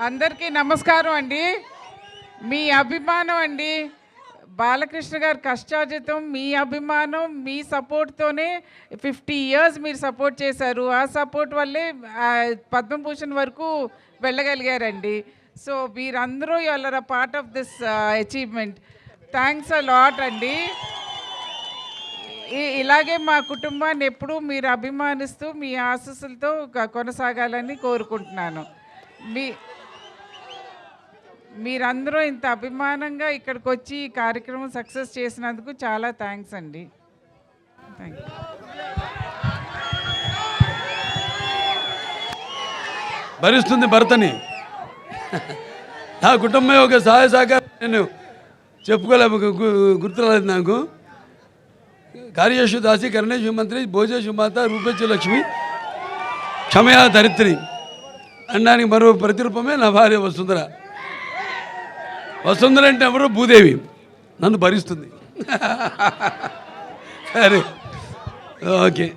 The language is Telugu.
అందరికీ నమస్కారం అండి. మీ అభిమానం అండి, బాలకృష్ణ గారు కష్టార్జితం, మీ అభిమానం, మీ సపోర్ట్తోనే 50 ఇయర్స్ మీరు సపోర్ట్ చేశారు. ఆ సపోర్ట్ వల్లే పద్మభూషణ్ వరకు వెళ్ళగలిగారండి. సో మీరందరూ you are a part of this achievement. Thanks a lot అండి. ఇలాగే మా కుటుంబాన్ని ఎప్పుడూ మీరు అభిమానిస్తూ మీ ఆశీస్సులతో కొనసాగాలని కోరుకుంటున్నాను. మీరందరూ ఇంత అభిమానంగా ఇక్కడికి వచ్చి ఈ కార్యక్రమం సక్సెస్ చేసినందుకు చాలా థ్యాంక్స్ అండి. Thank you. భరిస్తుంది భర్తని. నా కుటుంబం ఒక సహాయ సహకారం నేను చెప్పుకోలే, గుర్తురాలేదు నాకు. కార్యేషు దాసి కరణేషు మంత్రి భోజేషు మాత రూపేషు లక్ష్మి క్షమయా ధరిత్రి అనడానికి మరో ప్రతిరూపమే నా భార్య వసుంధర. వసుంధర అంటే ఎవరు? భూదేవి. నన్ను భరిస్తుంది. సరే, ఓకే.